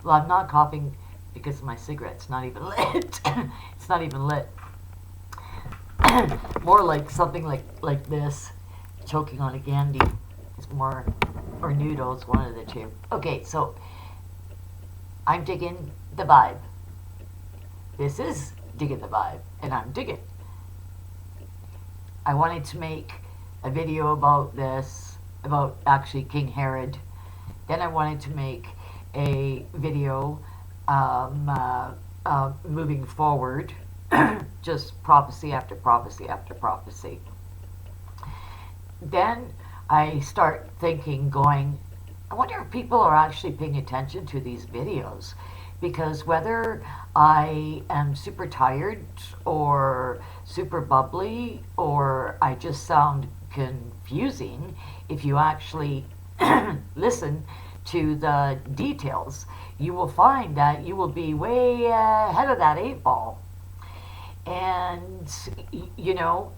Well, I'm not coughing because my cigarette's not even lit. It's not even lit. More like something like this, choking on a candy. It's more, or noodles, one of the two. Okay, so I'm digging the vibe. This is digging the vibe, and I'm digging. I wanted to make a video about this, about actually King Herod. Then I wanted to make a video moving forward, just prophecy after prophecy after prophecy. Then I start thinking, going, I wonder if people are actually paying attention to these videos, because whether I am super tired or super bubbly or I just sound confusing, if you actually listen to the details, you will find that you will be way ahead of that 8 ball. And, you know,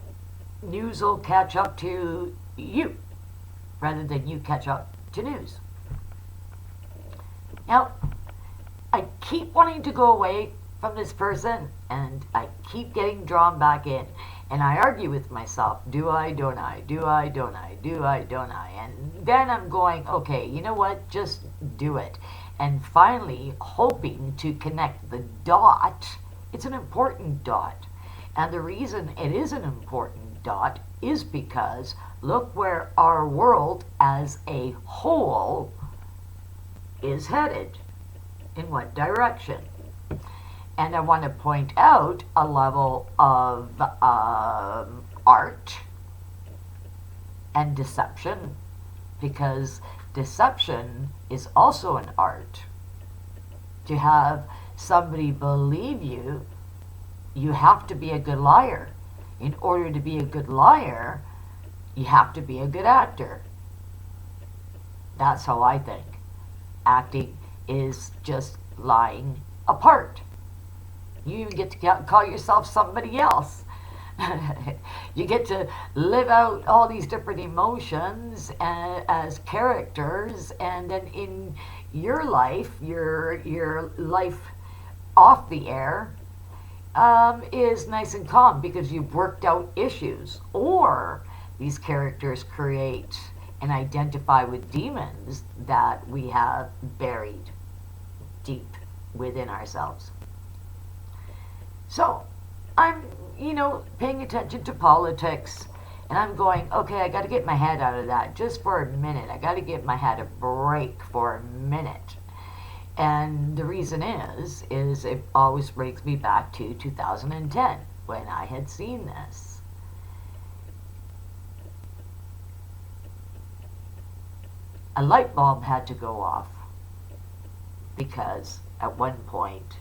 news will catch up to you rather than you catch up to news. Now, I keep wanting to go away from this person, and I keep getting drawn back in. And I argue with myself, do I, don't I, do I, don't I, do I, don't I? And then I'm going, okay, you know what, just do it. And finally, hoping to connect the dot. It's an important dot. And the reason it is an important dot is because look where our world as a whole is headed. In what direction? And I want to point out a level of art and deception, because deception is also an art. To have somebody believe you, you have to be a good liar. In order to be a good liar, you have to be a good actor. That's how I think. Acting is just lying a part. You even get to call yourself somebody else. You get to live out all these different emotions as characters, and then in your life, your life off the air is nice and calm because you've worked out issues, or these characters create and identify with demons that we have buried deep within ourselves. So I'm, paying attention to politics, and I'm going, okay, I got to get my head out of that just for a minute. I got to give my head a break for a minute. And the reason is it always brings me back to 2010 when I had seen this. A light bulb had to go off because at one point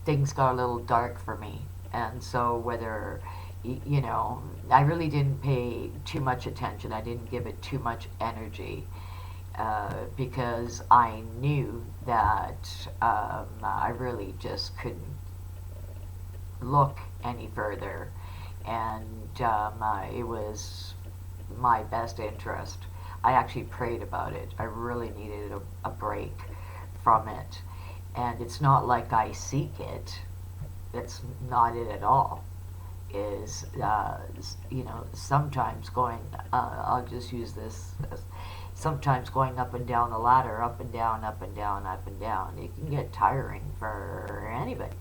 things got a little dark for me. And so whether, I really didn't pay too much attention. I didn't give it too much energy because I knew that I really just couldn't look any further. And it was my best interest. I actually prayed about it. I really needed a break from it. And it's not like I seek it. That's not it at all. Is, sometimes going, I'll just use this, sometimes going up and down the ladder, up and down, up and down, up and down. It can get tiring for anybody.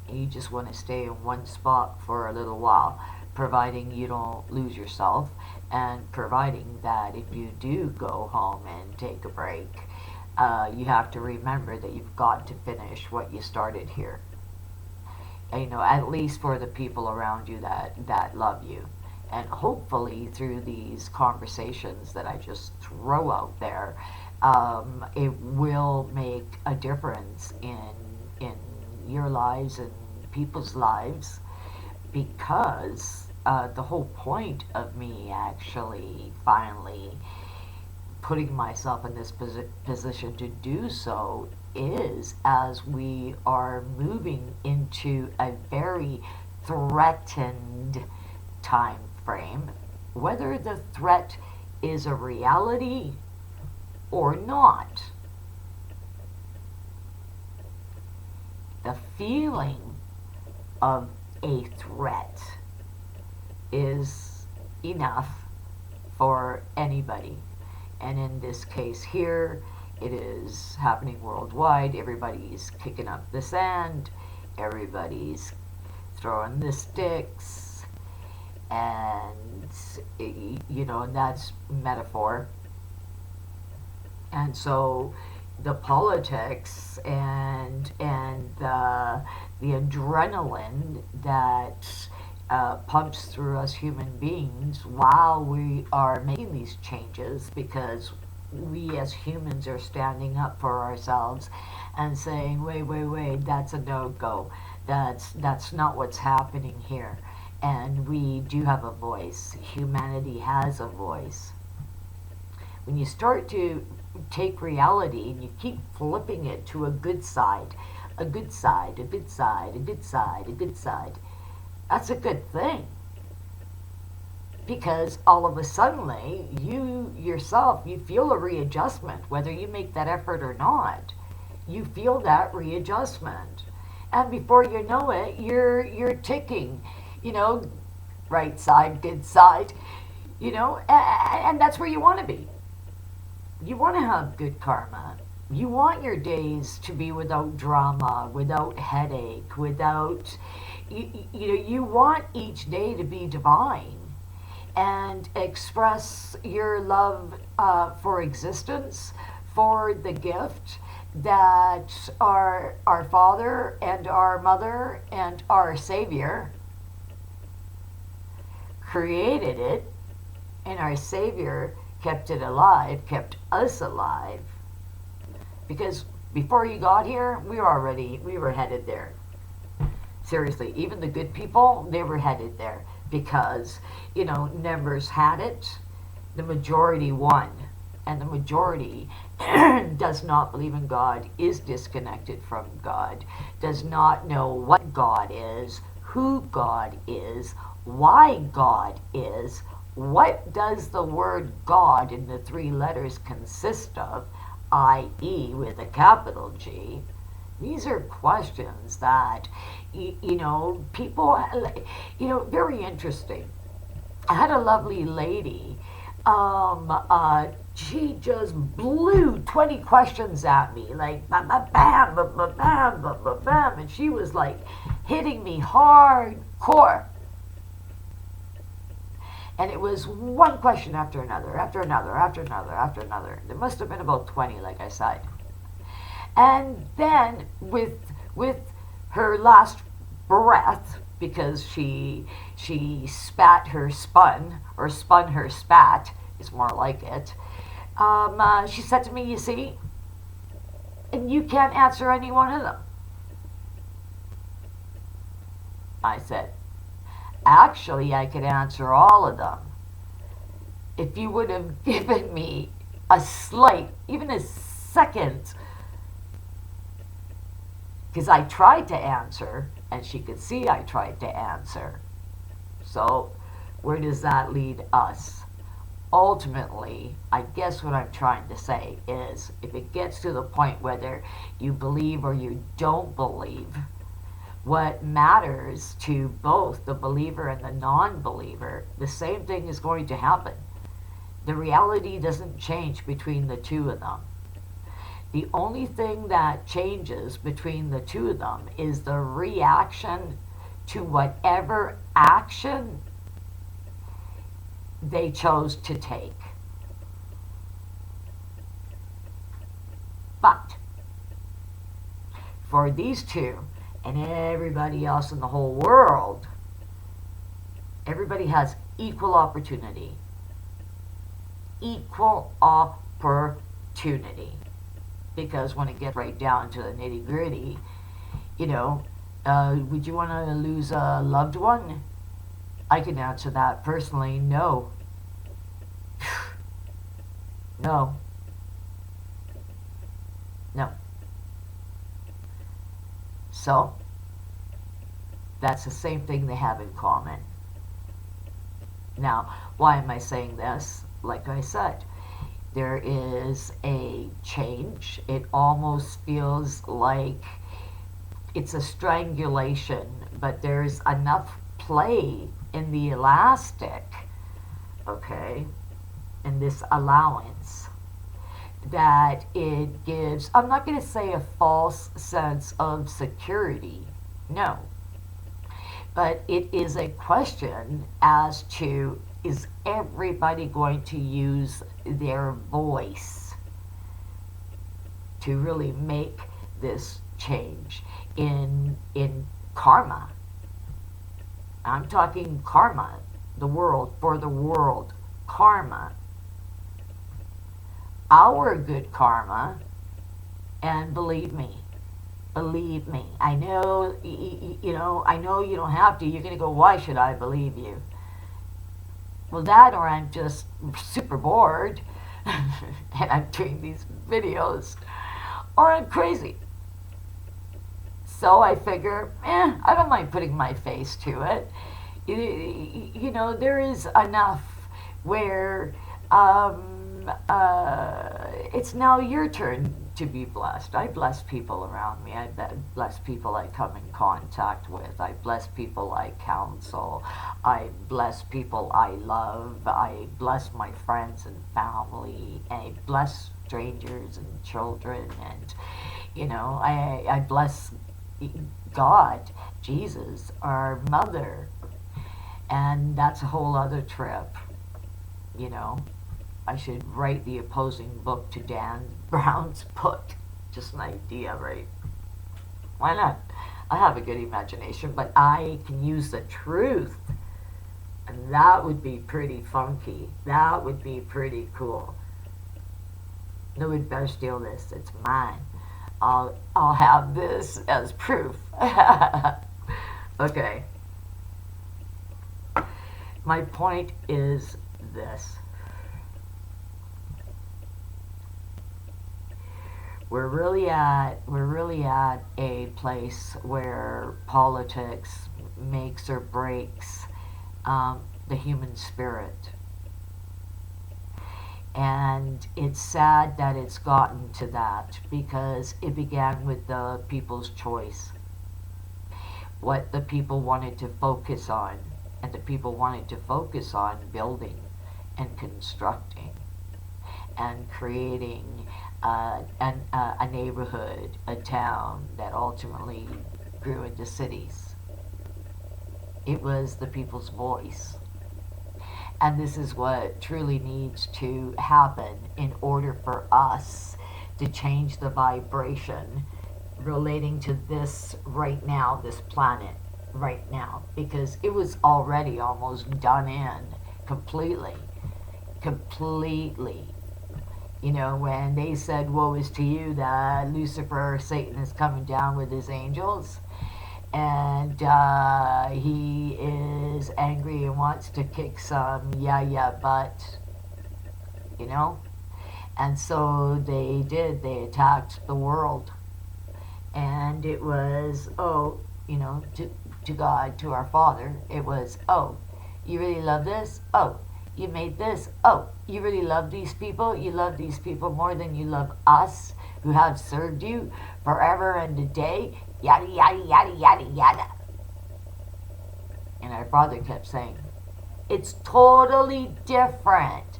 And you just want to stay in one spot for a little while, providing you don't lose yourself, and providing that if you do go home and take a break, you have to remember that you've got to finish what you started here. At least for the people around you that love you. And hopefully through these conversations that I just throw out there, it will make a difference in your lives and people's lives, because the whole point of me actually finally putting myself in this position to do so is as we are moving into a very threatened time frame, whether the threat is a reality or not. the feeling of a threat is enough for anybody. And in this case here, it is happening worldwide. Everybody's kicking up the sand. Everybody's throwing the sticks. And, that's metaphor. And so the politics and the adrenaline that pumps through us human beings while we are making these changes, because we as humans are standing up for ourselves and saying, wait, that's a no-go. That's not what's happening here. And we do have a voice. Humanity has a voice. When you start to take reality and you keep flipping it to a good side, a good side, a good side, a good side, a good side, that's a good thing. Because all of a sudden, you yourself, you feel a readjustment, whether you make that effort or not. You feel that readjustment. And before you know it, you're ticking, right side, good side, and that's where you want to be. You want to have good karma. You want your days to be without drama, without headache, without, you want each day to be divine and express your love for existence, for the gift that our Father and our Mother and our Savior created it, and our Savior kept it alive, kept us alive. Because before you got here, we were headed there. Seriously, even the good people, they were headed there. Because, numbers had it, the majority won. And the majority does not believe in God, is disconnected from God, does not know what God is, who God is, why God is, what does the word God in the 3 letters consist of, i.e. with a capital G. These are questions that, people, very interesting. I had a lovely lady, she just blew 20 questions at me, like, bam, bam, bam, bam, bam, bam, bam, bam, and she was like hitting me hardcore. And it was one question after another, after another, after another, after another. There must have been about 20, like I said. And then with her last breath, because she spat her spun, or spun her spat, is more like it, she said to me, you see, and you can't answer any one of them. I said, actually, I could answer all of them if you would have given me a slight, even a second, because I tried to answer, and she could see I tried to answer. So, where does that lead us? Ultimately, I guess what I'm trying to say is, if it gets to the point whether you believe or you don't believe, what matters to both the believer and the non-believer, the same thing is going to happen. The reality doesn't change between the two of them. The only thing that changes between the two of them is the reaction to whatever action they chose to take. But for these two and everybody else in the whole world, everybody has equal opportunity. Equal opportunity. Because when it gets right down to the nitty-gritty, would you want to lose a loved one? I can answer that personally, no. No. No. So, that's the same thing they have in common. Now, why am I saying this? Like I said, there is a change. It almost feels like it's a strangulation, but there's enough play in the elastic, okay, in this allowance, that it gives, I'm not going to say a false sense of security, no, but it is a question as to, is everybody going to use their voice to really make this change in karma? I'm talking karma, the world, for the world, karma, our good karma. And believe me, I know, I know you don't have to. You're going to go, why should I believe you? Well, that, or I'm just super bored and I'm doing these videos, or I'm crazy. So I figure, I don't mind putting my face to it. There is enough where it's now your turn to be blessed. I bless people around me. I bless people I come in contact with. I bless people I counsel. I bless people I love. I bless my friends and family. I bless strangers and children. And, I bless God, Jesus, our mother. And that's a whole other trip, I should write the opposing book to Dan Brown's book. Just an idea, right? Why not? I have a good imagination, but I can use the truth. And that would be pretty funky. That would be pretty cool. Nobody better steal this. It's mine. I'll have this as proof. Okay. My point is this. We're really at a place where politics makes or breaks the human spirit. And it's sad that it's gotten to that, because it began with the people's choice. What the people wanted to focus on. And the people wanted to focus on building and constructing and creating a neighborhood, a town that ultimately grew into cities. It was the people's voice. And this is what truly needs to happen in order for us to change the vibration relating to this right now, this planet right now. Because it was already almost done in completely. When they said, woe is to you, that Lucifer, Satan, is coming down with his angels, and he is angry and wants to kick some butt, and so they did. They attacked the world, and it was, to God, to our Father, it was, you really love this? You made this? You really love these people? You love these people more than you love us, who have served you forever and a day? Yada, yada, yada, yada, yada. And our Father kept saying, it's totally different.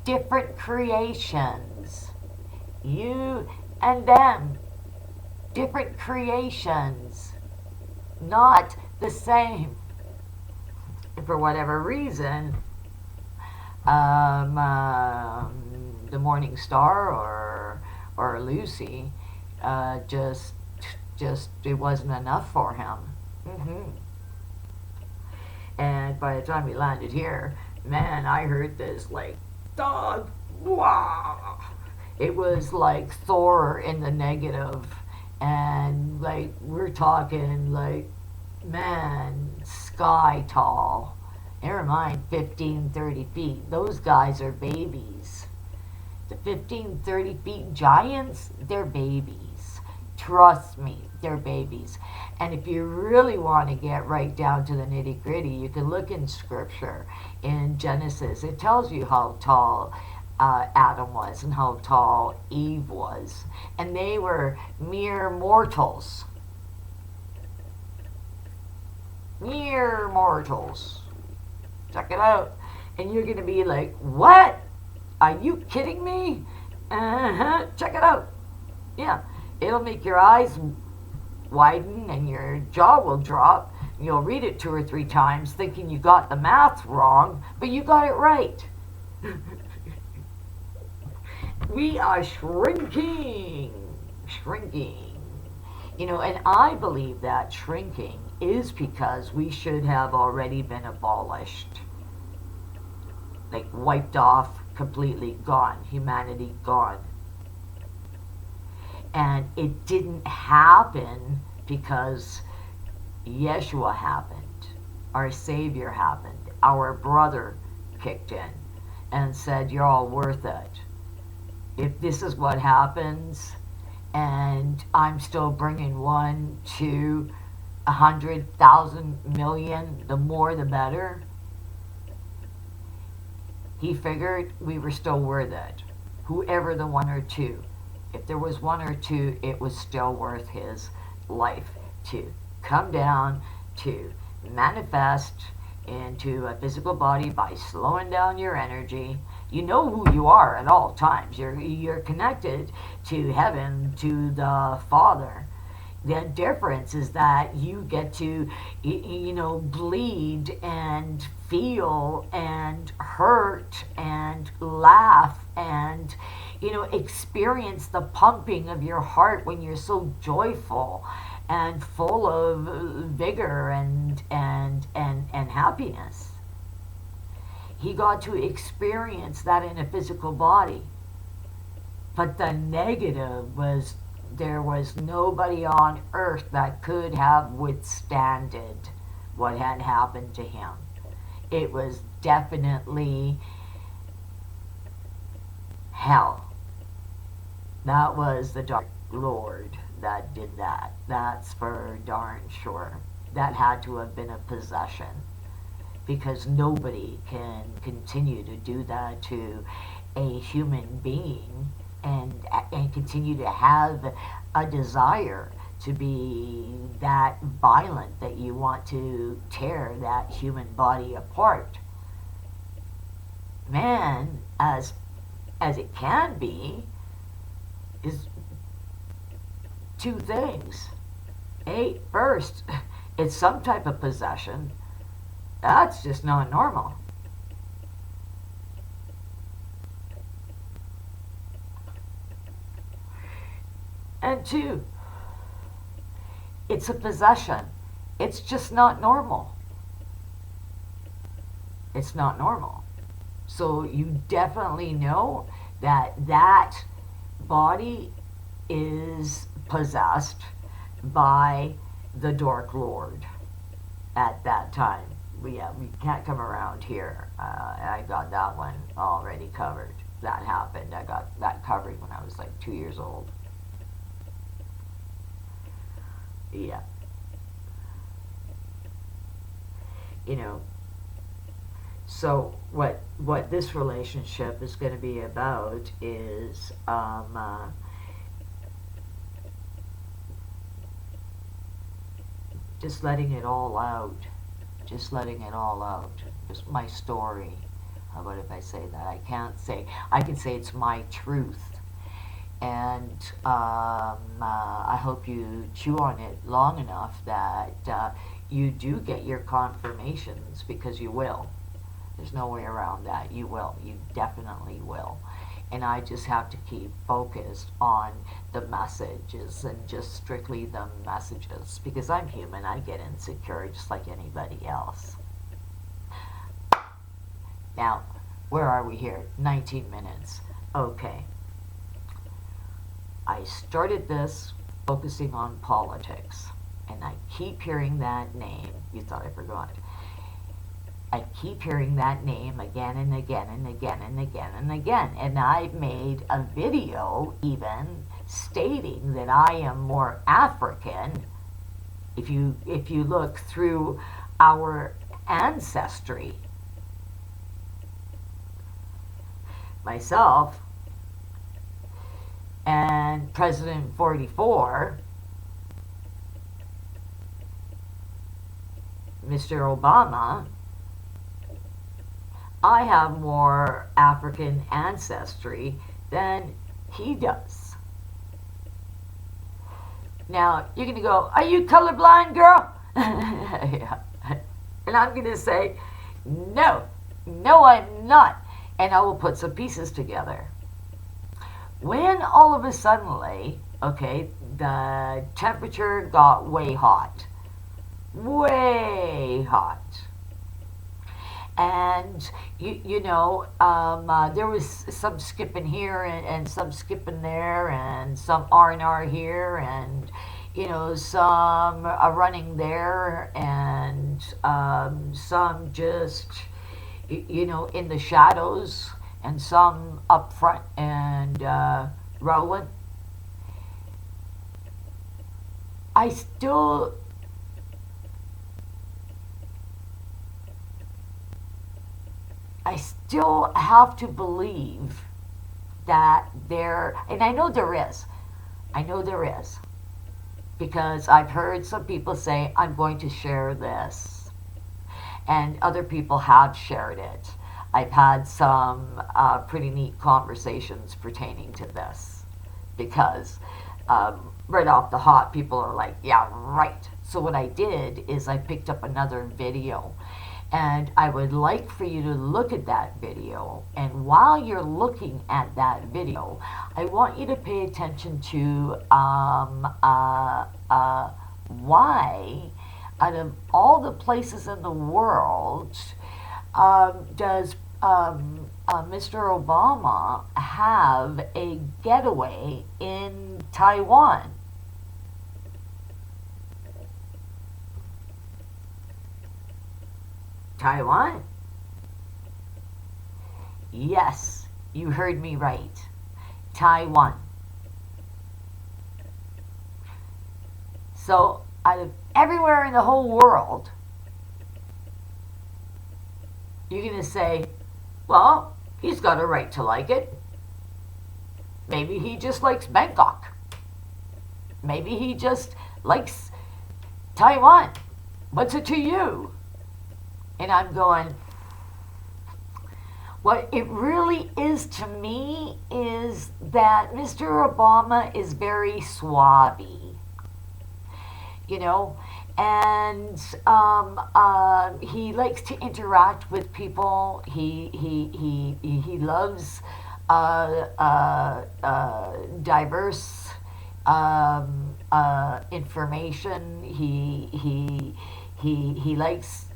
Different creations. You and them. Different creations. Not the same. For whatever reason, the Morning Star or Lucy, just it wasn't enough for him. And by the time we landed here, man, I heard this like dog. Wow. It was like Thor in the negative, and like we're talking like, man, sky tall. Never mind 15, 30 feet. Those guys are babies. The 15, 30 feet giants, they're babies. Trust me, they're babies. And if you really want to get right down to the nitty-gritty, you can look in Scripture. In Genesis, it tells you how tall Adam was and how tall Eve was. And they were mere mortals. Mere mortals. Check it out. And you're going to be like, what? Are you kidding me? Uh-huh. Check it out. Yeah. It'll make your eyes widen and your jaw will drop. You'll read it 2 or 3 times thinking you got the math wrong, but you got it right. We are shrinking. Shrinking. And I believe that shrinking is because we should have already been abolished. Like wiped off, completely gone. Humanity gone. And it didn't happen because Yeshua happened. Our Savior happened. Our brother kicked in and said, you're all worth it. If this is what happens, and I'm still bringing 1 to 100,000 million, the more the better. He figured we were still worth it. Whoever the 1 or 2. If there was 1 or 2, it was still worth his life to come down, to manifest into a physical body by slowing down your energy. You know who you are at all times. You're connected to heaven, to the Father. The difference is that you get to, bleed and feel and hurt and laugh and, experience the pumping of your heart when you're so joyful and full of vigor and happiness. He got to experience that in a physical body. But the negative was there was nobody on earth that could have withstanded what had happened to him. It was definitely hell. That was the Dark Lord that did that. That's for darn sure. That had to have been a possession, because nobody can continue to do that to a human being and continue to have a desire to be that violent that you want to tear that human body apart. Man, as it can be, is 2 things. First, it's some type of possession. That's just not normal. And 2, it's a possession. It's just not normal. It's not normal. So you definitely know that that body is possessed by the Dark Lord at that time. We can't come around here. I got that one already covered. That happened. I got that covered when I was like 2 years old. Yeah. So what this relationship is going to be about is just letting it all out. Just letting it all out. Just my story. What if I say that? I can't say. I can say it's my truth. And I hope you chew on it long enough that you do get your confirmations, because you will. There's no way around that. You will. You definitely will. And I just have to keep focused on the messages and just strictly the messages, because I'm human. I get insecure just like anybody else. Now, where are we here? 19 minutes. Okay. I started this focusing on politics, and I keep hearing that name. You thought I forgot. I keep hearing that name again and again and again and again and again. And I made a video even stating that I am more African. If you look through our ancestry, myself and President 44, Mr. Obama, I have more African ancestry than he does. Now, you're going to go, are you colorblind, girl? Yeah. And I'm going to say, no, I'm not. And I will put some pieces together. When all of a sudden, okay, the temperature got way hot. Way hot. And, there was some skipping here and some skipping there and some R&R here and, some running there and some just, in the shadows and some up front and rolling. I still have to believe that and I know there is, because I've heard some people say, I'm going to share this, and other people have shared it. I've had some pretty neat conversations pertaining to this, because right off the hop, people are like, yeah, right. So what I did is I picked up another video. And I would like for you to look at that video. And while you're looking at that video, I want you to pay attention to why, out of all the places in the world, does Mr. Obama have a getaway in Taiwan? Taiwan? Yes, you heard me right. Taiwan. So, out of everywhere in the whole world, you're going to say, well, he's got a right to like it. Maybe he just likes Bangkok. Maybe he just likes Taiwan. What's it to you? And I'm going, what it really is to me is that Mr. Obama is very suave, and he likes to interact with people. He loves diverse information. He likes,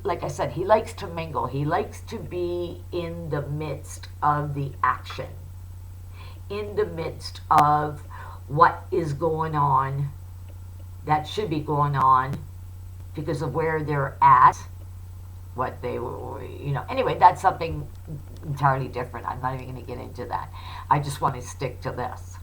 like I said, he likes to mingle. He likes to be in the midst of the action, in the midst of what is going on, that should be going on, because of where they're at, what they, Anyway, that's something entirely different. I'm not even going to get into that. I just want to stick to this.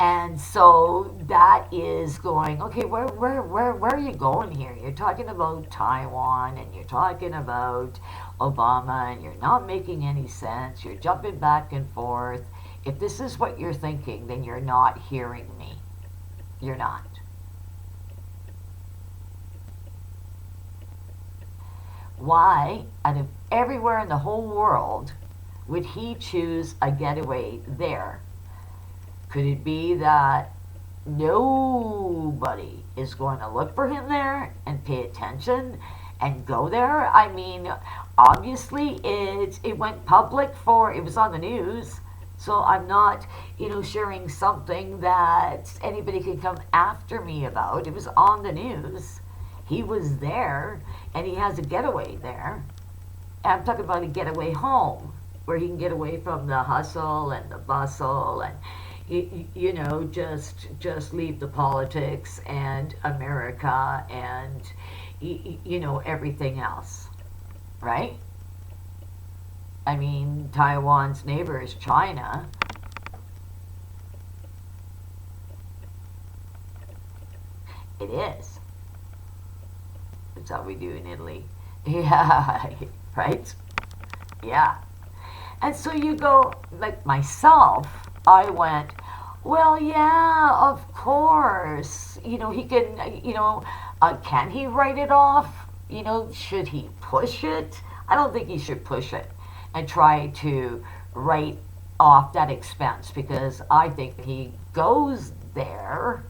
And so that is going, okay, where are you going here? You're talking about Taiwan and you're talking about Obama and you're not making any sense. You're jumping back and forth. If this is what you're thinking, then you're not hearing me. You're not. Why, out of everywhere in the whole world, would he choose a getaway there? Could it be that nobody is going to look for him there and pay attention and go there? I mean, obviously it went public it was on the news. So I'm not, sharing something that anybody could come after me about. It was on the news. He was there and he has a getaway there. And I'm talking about a getaway home where he can get away from the hustle and the bustle and just leave the politics and America and, everything else, right? I mean, Taiwan's neighbor is China. It is. That's how we do in Italy. Yeah, right? Yeah. And so you go, like myself, I went, well, yeah, of course. He can, can he write it off? Should he push it? I don't think he should push it and try to write off that expense, because I think he goes there,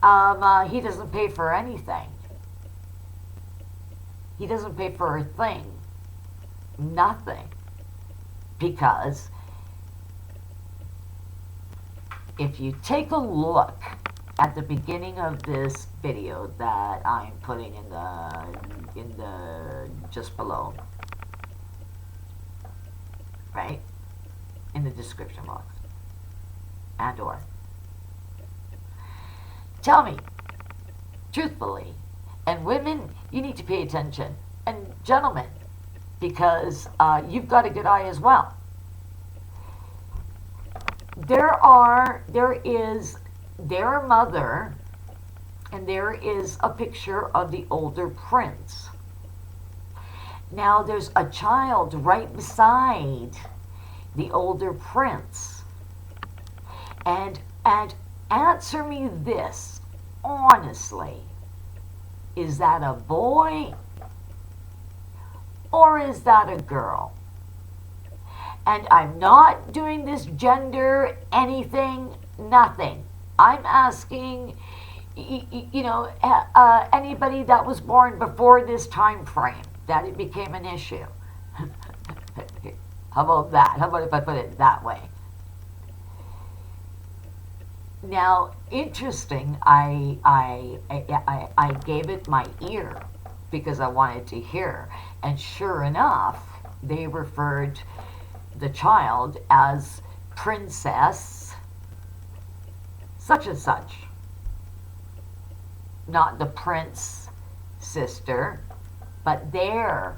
he doesn't pay for anything. He doesn't pay for a thing. Nothing. Because if you take a look at the beginning of this video that I'm putting in the just below, right, in the description box, and or tell me truthfully, and women, you need to pay attention, and gentlemen, because you've got a good eye as well. There is their mother, and there is a picture of the older prince. Now there's a child right beside the older prince. And answer me this, honestly. Is that a boy or is that a girl? And I'm not doing this gender anything, nothing. I'm asking, anybody that was born before this time frame, that it became an issue. How about that? How about if I put it that way? Now, interesting, I gave it my ear because I wanted to hear. And sure enough, they referred the child as Princess such and such. Not the prince sister, but the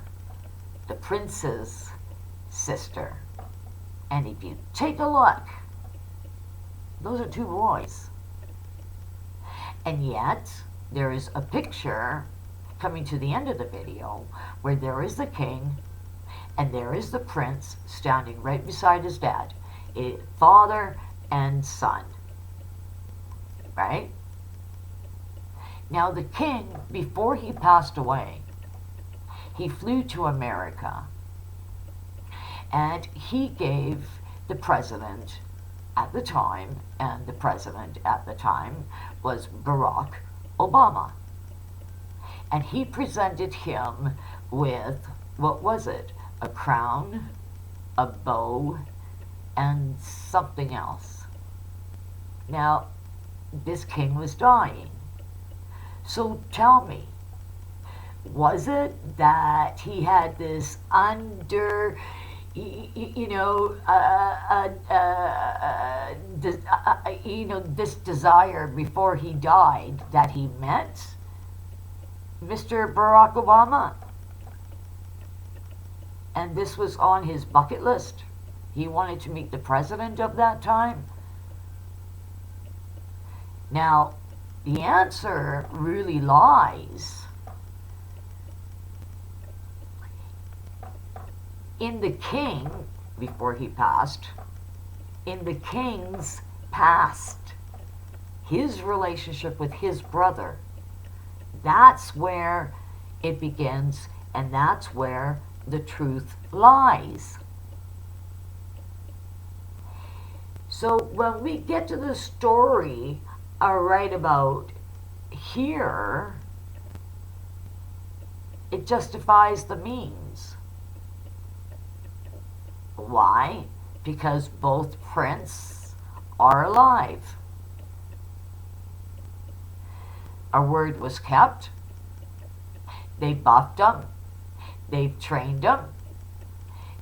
prince's sister. And if you take a look, those are two boys. And yet, there is a picture coming to the end of the video where there is the king and there is the prince standing right beside his dad, father and son. Right? Now the king, before he passed away, he flew to America and he gave the president at the time, and the president at the time was Barack Obama. And he presented him with, what was it? A crown, a bow, and something else. Now, this king was dying. So tell me, was it that he had this this desire before he died that he met Mr. Barack Obama? And this was on his bucket list. He wanted to meet the president of that time. Now, the answer really lies in the king, before he passed, in the king's past, his relationship with his brother. That's where it begins, and that's where the truth lies. So when we get to the story right about here, it justifies the means. Why? Because both princes are alive. Our word was kept. They buffed him. They've trained him.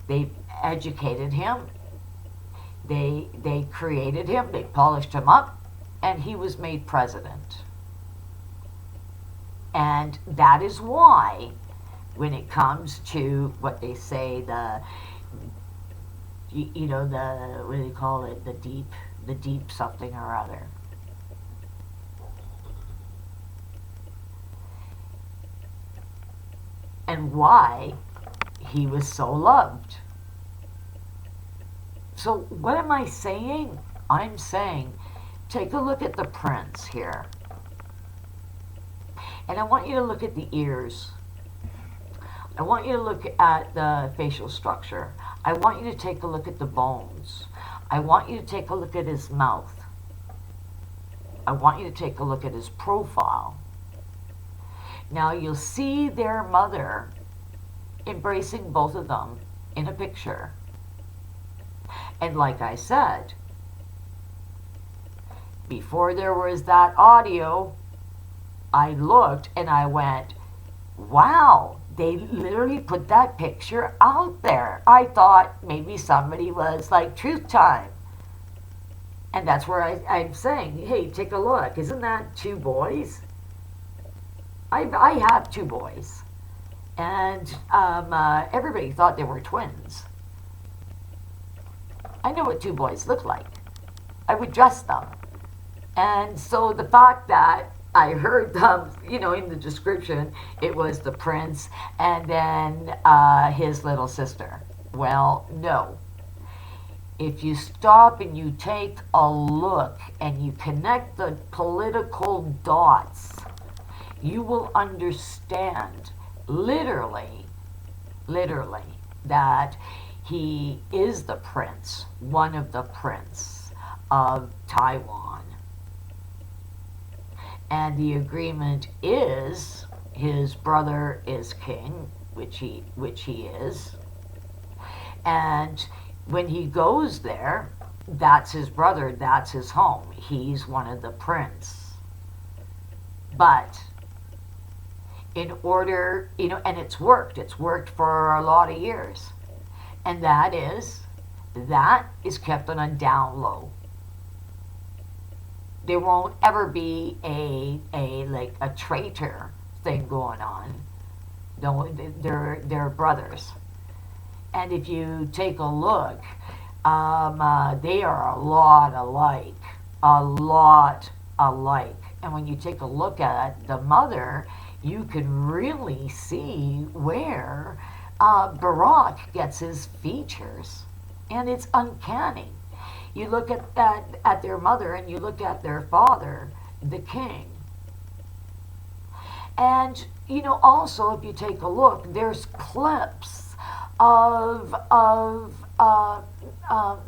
They've educated him. They created him. They polished him up. And he was made president. And that is why, when it comes to what they say, what do they call it? The deep something or other. And why he was so loved. So what am I saying? I'm saying, take a look at the prince here. And I want you to look at the ears. I want you to look at the facial structure. I want you to take a look at the bones. I want you to take a look at his mouth. I want you to take a look at his profile. Now you'll see their mother embracing both of them in a picture. And like I said, before there was that audio, I looked and I went, wow, they literally put that picture out there. I thought maybe somebody was like truth time. And that's where I'm saying, hey, take a look. Isn't that two boys? I have two boys. And everybody thought they were twins. I know what two boys look like. I would dress them. And so the fact that I heard them, you know, in the description, it was the prince and then his little sister. Well, no. If you stop and you take a look and you connect the political dots, you will understand literally, that he is the prince, one of the prince of Taiwan. And the agreement is his brother is king, which he is. And when he goes there, that's his brother, that's his home. He's one of the prince. But in order, you know, and it's worked for a lot of years. And that is kept on a down low. There won't ever be a traitor thing going on. No, they're brothers. And if you take a look, they are a lot alike. And when you take a look at the mother, you can really see where Barack gets his features. And it's uncanny. You look at their mother and you look at their father, the king. And, you know, also if you take a look, there's clips of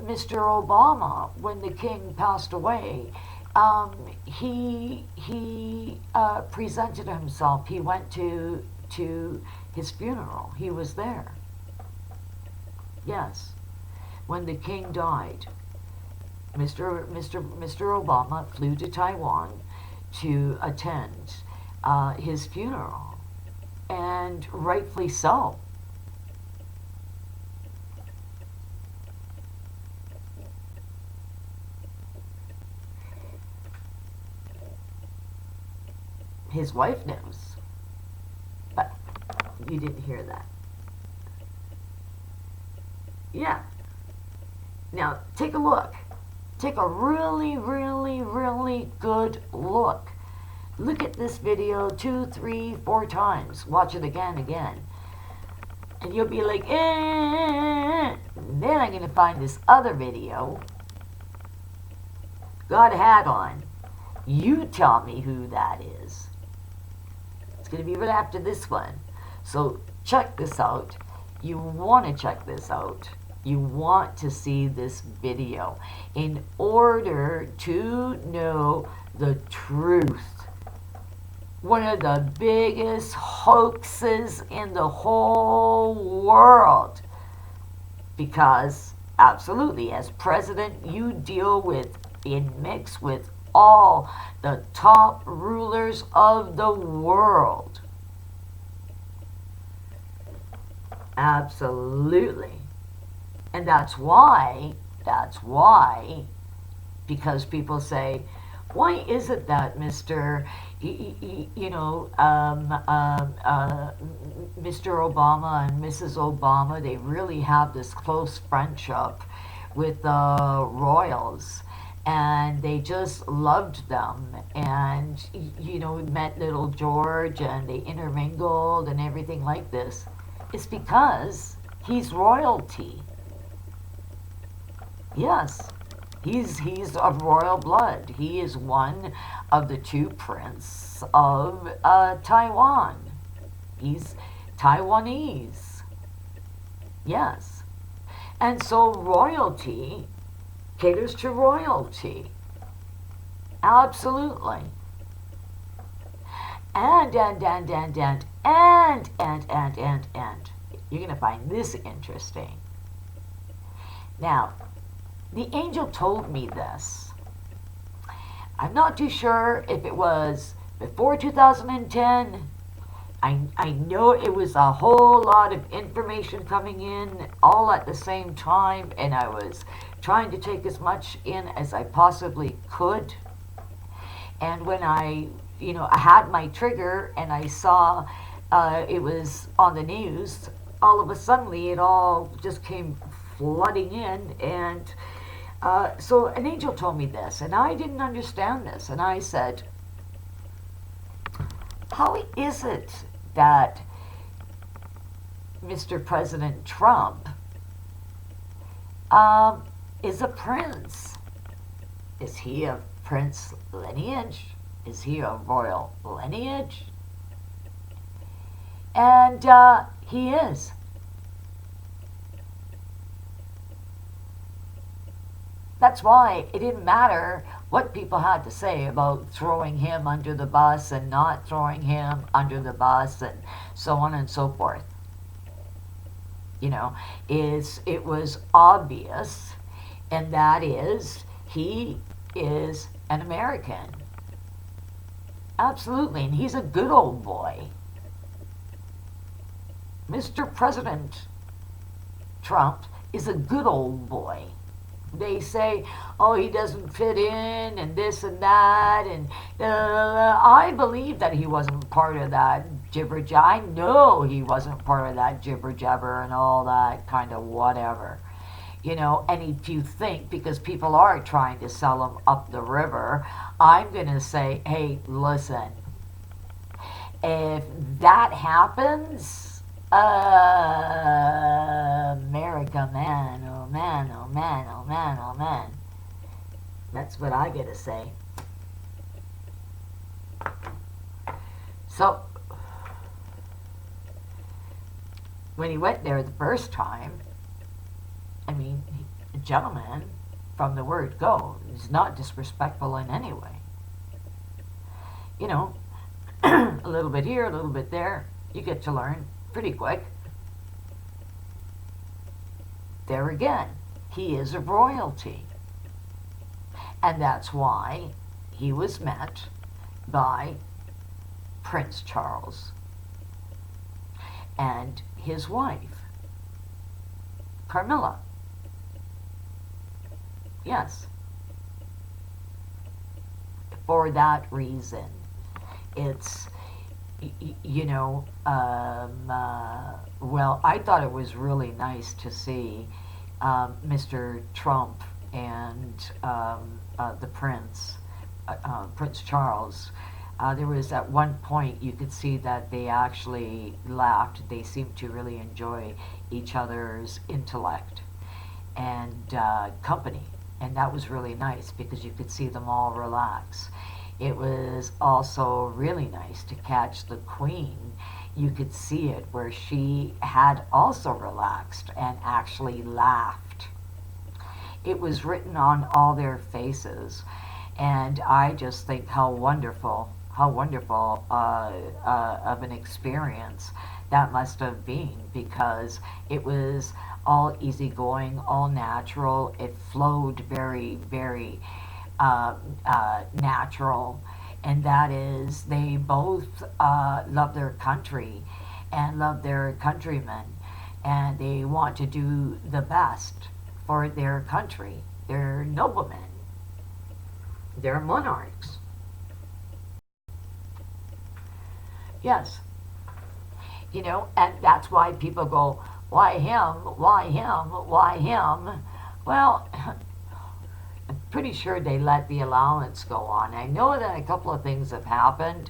Mr. Obama when the king passed away. He presented himself. He went to his funeral. He was there. Yes. When the king died, Mr. Obama flew to Taiwan to attend his funeral, and rightfully so. His wife knows, but you didn't hear that. Yeah. Now, take a look. Take a really good look. Look at this video 2, 3, 4 times. Watch it again. And you'll be like, eh. Then I'm going to find this other video. Got a hat on. You tell me who that is. It's going to be right after this one. So check this out. You want to check this out. You want to see this video in order to know the truth. One of the biggest hoaxes in the whole world. Because, absolutely, as president, you deal with and mix with all the top rulers of the world. Absolutely. And that's why, because people say, why is it that Mr. Obama and Mrs. Obama, they really have this close friendship with the royals, and they just loved them, and, you know, met little George, and they intermingled and everything like this? It's because he's royalty. Yes, he's of royal blood. He is one of the two princes of Taiwan. He's Taiwanese. Yes. And so royalty caters to royalty. Absolutely. And. You're going to find this interesting. Now, the angel told me this. I'm not too sure if it was before 2010. I know it was a whole lot of information coming in all at the same time, and I was trying to take as much in as I possibly could. And when I had my trigger and I saw it was on the news, all of a sudden it all just came flooding in. And so an angel told me this, and I didn't understand this. And I said, how is it that Mr. President Trump is a prince? Is he of prince lineage? Is he of royal lineage? And he is. That's why it didn't matter what people had to say about throwing him under the bus and not throwing him under the bus and so on and so forth. It was obvious, and that is, he is an American. Absolutely, and he's a good old boy. Mr. President Trump is a good old boy. They say, oh, he doesn't fit in and this and that. And I believe that he wasn't part of that jibber jabber. I know he wasn't part of that jibber jabber and all that kind of whatever. And if you think, because people are trying to sell him up the river, I'm going to say, hey, listen, if that happens, America, man, oh man, oh man, oh man, oh man. That's what I gotta say. So, when he went there the first time, a gentleman, from the word go, is not disrespectful in any way. A little bit here, a little bit there, you get to learn pretty quick. There again, he is of royalty. And that's why he was met by Prince Charles and his wife, Carmilla. Yes. For that reason, it's, well, I thought it was really nice to see Mr. Trump and the Prince Charles. There was at one point you could see that they actually laughed. They seemed to really enjoy each other's intellect and company. And that was really nice because you could see them all relax. It was also really nice to catch the Queen. You could see it where she had also relaxed and actually laughed. It was written on all their faces, and I just think how wonderful of an experience that must have been, because it was all easygoing, all natural. It flowed very, very natural, and that is they both love their country and love their countrymen, and they want to do the best for their country. They're noblemen. They're monarchs. Yes. And that's why people go, why him? Why him? Why him? Well, I'm pretty sure they let the allowance go on. I know that a couple of things have happened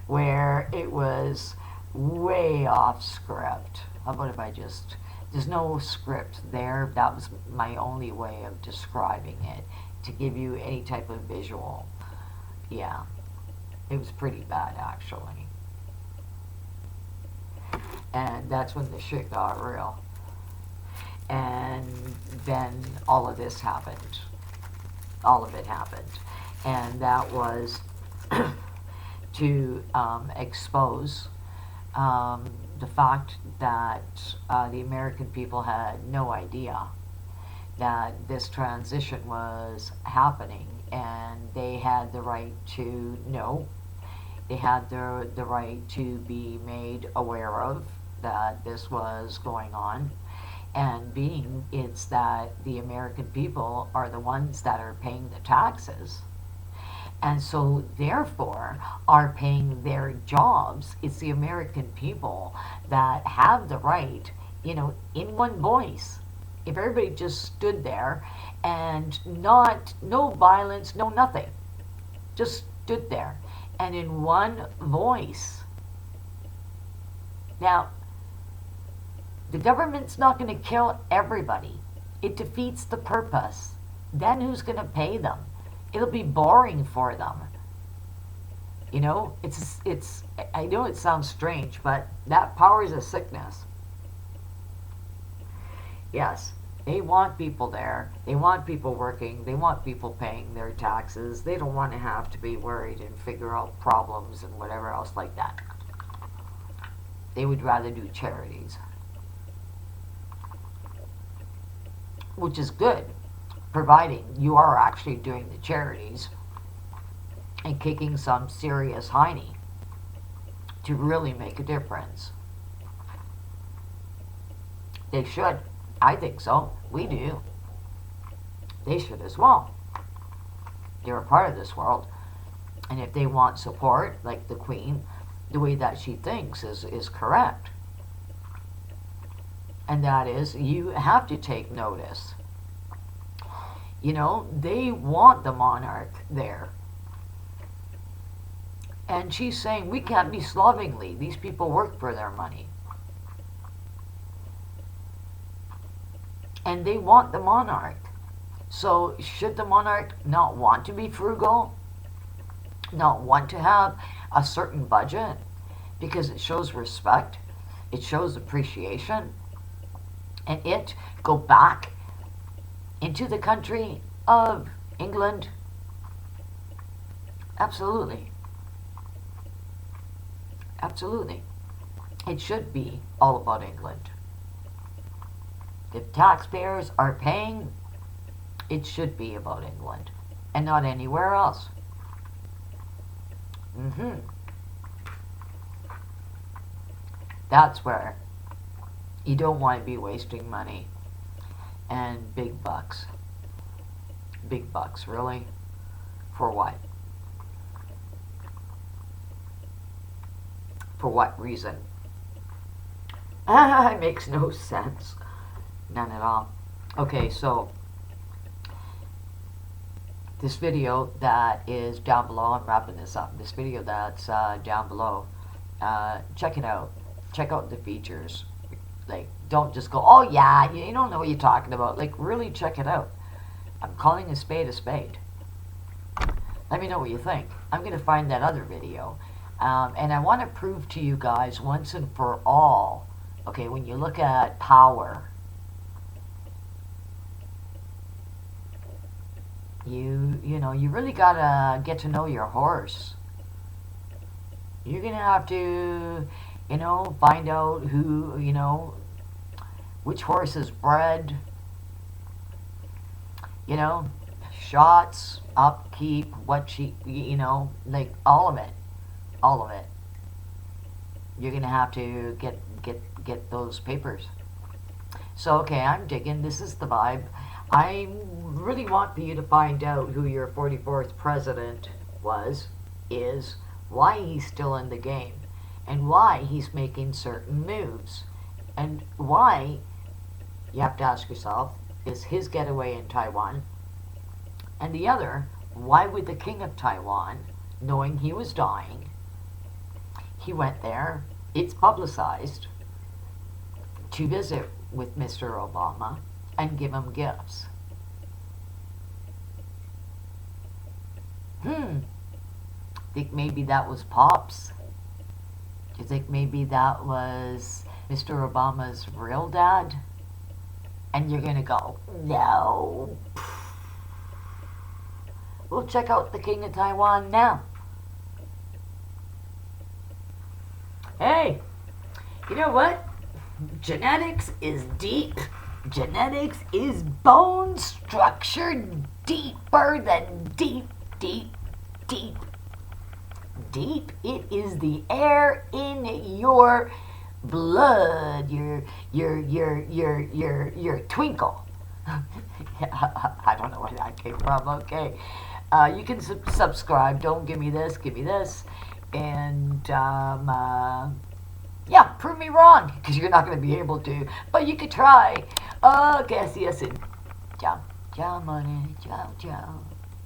where it was way off script. How about if I just There's no script there. That was my only way of describing it, to give you any type of visual. Yeah, it was pretty bad, actually. And that's when the shit got real. And then all of this happened. All of it happened. And that was to expose the fact that the American people had no idea that this transition was happening, and they had the right to know. They had the right to be made aware of that this was going on. And being it's that the American people are the ones that are paying the taxes, and so therefore are paying their jobs, it's the American people that have the right, in one voice. If everybody just stood there and no violence, no nothing, just stood there and in one voice. Now, the government's not going to kill everybody. It defeats the purpose. Then who's going to pay them? It'll be boring for them. It's. I know it sounds strange, but that power is a sickness. Yes, they want people there. They want people working. They want people paying their taxes. They don't want to have to be worried and figure out problems and whatever else like that. They would rather do charities, which is good, providing you are actually doing the charities and kicking some serious hiney to really make a difference. They should. I think so. We do. They should as well. They're a part of this world. And if they want support, like the Queen, the way that she thinks is correct. And that is, you have to take notice. They want the monarch there. And she's saying, we can't be slovenly. These people work for their money. And they want the monarch. So should the monarch not want to be frugal? Not want to have a certain budget? Because it shows respect. It shows appreciation. And it go back into the country of England? Absolutely. Absolutely. It should be all about England. If taxpayers are paying, it should be about England and not anywhere else. That's where you don't want to be wasting money and big bucks. Big bucks, really? For what? For what reason? It makes no sense. None at all. Okay, so this video that is down below, I'm wrapping this up. This video that's down below, check it out. Check out the features. Like, don't just go, oh yeah, you don't know what you're talking about. Like, really check it out. I'm calling a spade a spade. Let me know what you think. I'm going to find that other video. And I want to prove to you guys once and for all, okay, when you look at power, you really got to get to know your horse. You're going to have to, find out who, which horse is bred, shots, upkeep, what she, like all of it. All of it. You're going to have to get those papers. So, okay, I'm digging. This is the vibe. I really want for you to find out who your 44th president is, why he's still in the game, and why he's making certain moves, and why, you have to ask yourself, is his getaway in Taiwan, and the other, why would the king of Taiwan, knowing he was dying, he went there, it's publicized, to visit with Mr. Obama and give him gifts. Think maybe that was Pops? Do you think maybe that was Mr. Obama's real dad? And you're gonna go, no. We'll check out the King of Taiwan now. Hey, you know what? Genetics is deep. Genetics is bone structure deeper than deep, deep, deep. Deep. It is the air in your blood, your twinkle. I don't know where that came from. Okay, you can subscribe. Don't give me this. Give me this, and yeah, prove me wrong because you're not going to be able to, but you could try. Okay, see you soon. Ciao, ciao, money, ciao, ciao.